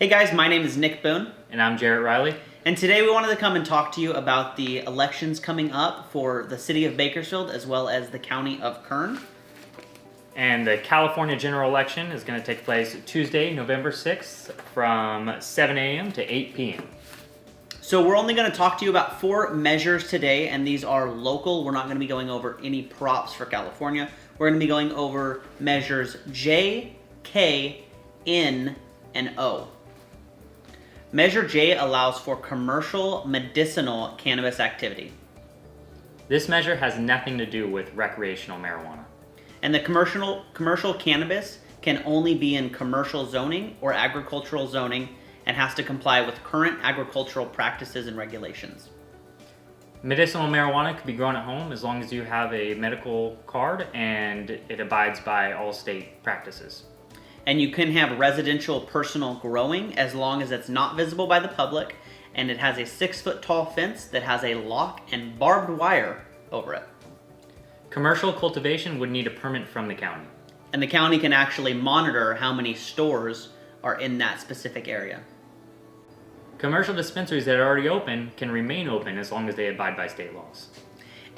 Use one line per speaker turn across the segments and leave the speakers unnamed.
Hey guys, my name is Nick Boone.
And I'm Jarrett Riley.
And today we wanted to come and talk to you about the elections coming up for the city of Bakersfield as well as the county of Kern.
And the California general election is going to take place Tuesday, November 6th from 7 a.m. to 8 p.m.
So we're only going to talk to you about 4 measures today, and these are local. We're not going to be going over any props for California. We're going to be going over measures J, K, N, and O. Measure J allows for commercial medicinal cannabis activity.
This measure has nothing to do with recreational marijuana.
And the commercial cannabis can only be in commercial zoning or agricultural zoning and has to comply with current agricultural practices and regulations.
Medicinal marijuana can be grown at home as long as you have a medical card and it abides by all state practices.
And you can have residential personal growing as long as it's not visible by the public and it has a 6-foot tall fence that has a lock and barbed wire over it.
Commercial cultivation would need a permit from the county.
And the county can actually monitor how many stores are in that specific area.
Commercial dispensaries that are already open can remain open as long as they abide by state laws.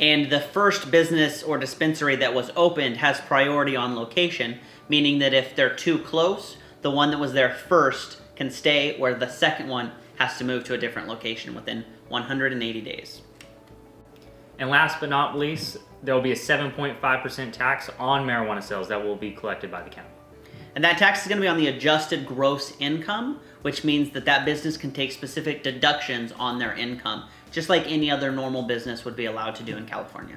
And the first business or dispensary that was opened has priority on location, meaning that if they're too close, the one that was there first can stay, where the second one has to move to a different location within 180 days.
And last but not least, there will be a 7.5% tax on marijuana sales that will be collected by the county.
And that tax is going to be on the adjusted gross income, which means that that business can take specific deductions on their income, just like any other normal business would be allowed to do in California.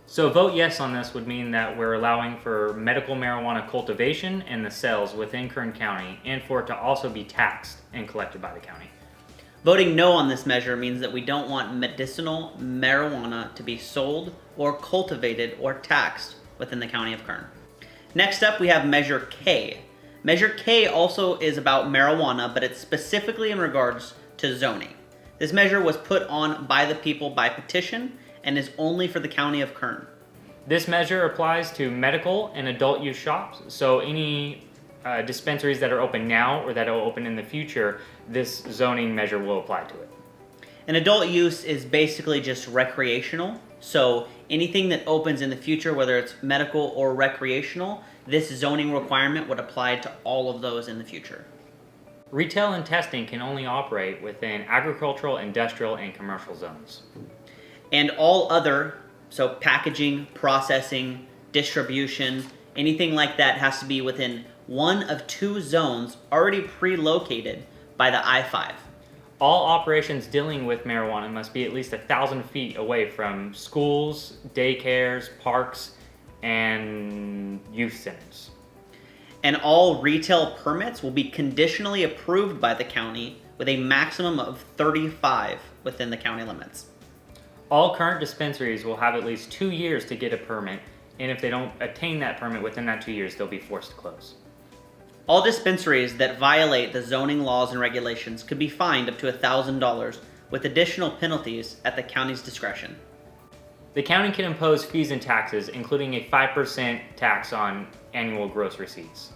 So vote yes on this would mean that we're allowing for medical marijuana cultivation and the sales within Kern County, and for it to also be taxed and collected by the county.
Voting no on this measure means that we don't want medicinal marijuana to be sold or cultivated or taxed within the county of Kern. Next up, we have Measure K. Measure K also is about marijuana, but it's specifically in regards to zoning. This measure was put on by the people by petition and is only for the county of Kern.
This measure applies to medical and adult use shops, so any dispensaries that are open now or that will open in the future, this zoning measure will apply to it.
And adult use is basically just recreational, so anything that opens in the future, whether it's medical or recreational, this zoning requirement would apply to all of those in the future.
Retail and testing can only operate within agricultural, industrial, and commercial zones.
And all other, so packaging, processing, distribution, anything like that has to be within one of 2 zones already pre-located by the I-5.
All operations dealing with marijuana must be at least 1,000 feet away from schools, daycares, parks, and youth centers.
And all retail permits will be conditionally approved by the county with a maximum of 35 within the county limits.
All current dispensaries will have at least 2 years to get a permit, and if they don't attain that permit within that 2 years, they'll be forced to close.
All dispensaries that violate the zoning laws and regulations could be fined up to $1,000 with additional penalties at the county's discretion.
The county can impose fees and taxes, including a 5% tax on annual gross receipts.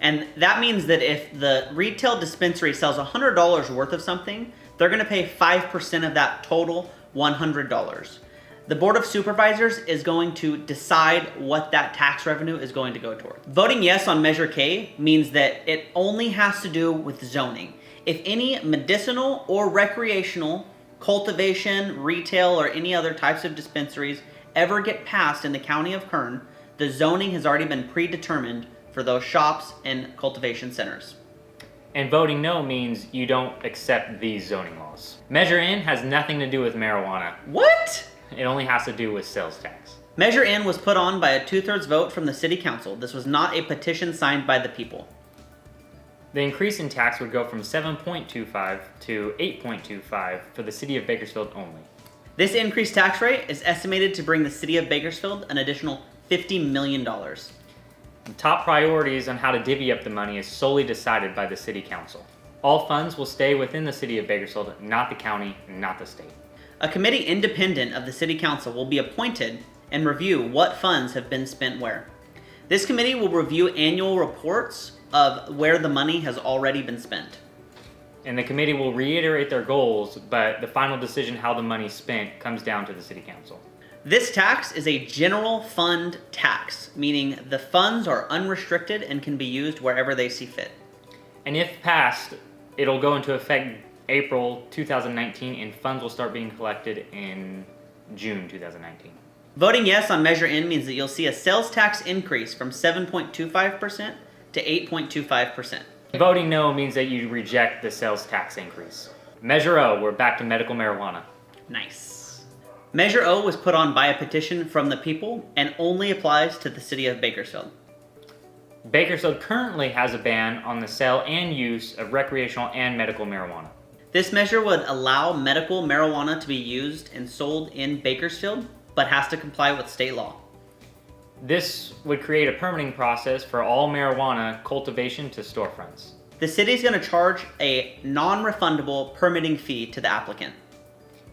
And that means that if the retail dispensary sells $100 worth of something, they're going to pay 5% of that total $100. The Board of Supervisors is going to decide what that tax revenue is going to go toward. Voting yes on Measure K means that it only has to do with zoning. If any medicinal or recreational cultivation, retail, or any other types of dispensaries ever get passed in the county of Kern, the zoning has already been predetermined for those shops and cultivation centers.
And voting no means you don't accept these zoning laws. Measure N has nothing to do with marijuana.
What?
It only has to do with sales tax.
Measure N was put on by a 2/3 vote from the city council. This was not a petition signed by the people.
The increase in tax would go from 7.25 to 8.25 for the city of Bakersfield only.
This increased tax rate is estimated to bring the city of Bakersfield an additional $50 million.
The top priorities on how to divvy up the money is solely decided by the city council. All funds will stay within the city of Bakersfield, not the county, not the state.
A committee independent of the city council will be appointed and review what funds have been spent where. This committee will review annual reports of where the money has already been spent.
And the committee will reiterate their goals, but the final decision how the money's spent comes down to the city council.
This tax is a general fund tax, meaning the funds are unrestricted and can be used wherever they see fit.
And if passed, it'll go into effect April 2019, and funds will start being collected in June 2019.
Voting yes on Measure N means that you'll see a sales tax increase from 7.25% to 8.25%.
Voting no means that you reject the sales tax increase. Measure O, we're back to medical marijuana.
Nice. Measure O was put on by a petition from the people and only applies to the city of Bakersfield.
Bakersfield currently has a ban on the sale and use of recreational and medical marijuana.
This measure would allow medical marijuana to be used and sold in Bakersfield, but has to comply with state law.
This would create a permitting process for all marijuana cultivation to storefronts.
The city is going to charge a non-refundable permitting fee to the applicant.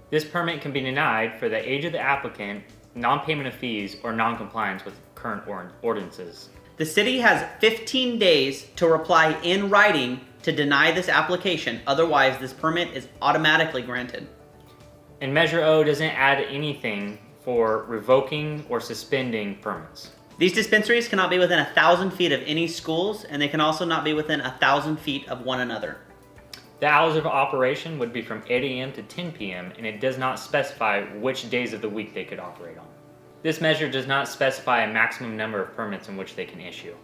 This permit can be denied for the age of the applicant, non-payment of fees, or non-compliance with current ordinances.
The city has 15 days to reply in writing to deny this application, otherwise this permit is automatically granted.
And Measure O doesn't add anything for revoking or suspending permits.
These dispensaries cannot be within 1,000 feet of any schools, and they can also not be within 1,000 feet of one another.
The hours of operation would be from 8 a.m. to 10 p.m., and it does not specify which days of the week they could operate on. This measure does not specify a maximum number of permits in which they can issue.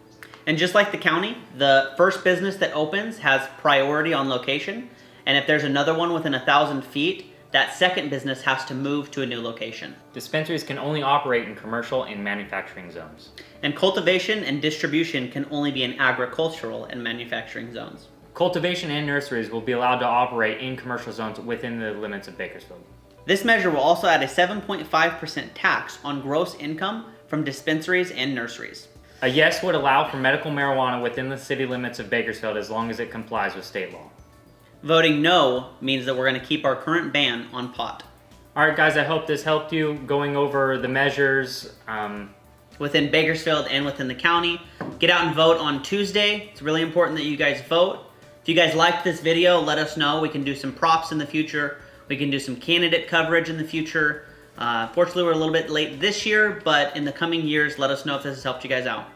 And just like the county, the first business that opens has priority on location, and if there's another one within 1,000 feet, that second business has to move to a new location.
Dispensaries can only operate in commercial and manufacturing zones.
And cultivation and distribution can only be in agricultural and manufacturing zones.
Cultivation and nurseries will be allowed to operate in commercial zones within the limits of Bakersfield.
This measure will also add a 7.5% tax on gross income from dispensaries and nurseries.
A yes would allow for medical marijuana within the city limits of Bakersfield as long as it complies with state law.
Voting no means that we're going to keep our current ban on pot.
Alright guys, I hope this helped you going over the measures.
Within Bakersfield and within the county. Get out and vote on Tuesday. It's really important that you guys vote. If you guys liked this video, let us know. We can do some props in the future. We can do some candidate coverage in the future. Fortunately, we're a little bit late this year, but in the coming years, let us know if this has helped you guys out.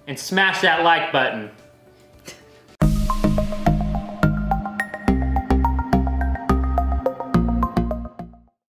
And smash that like button.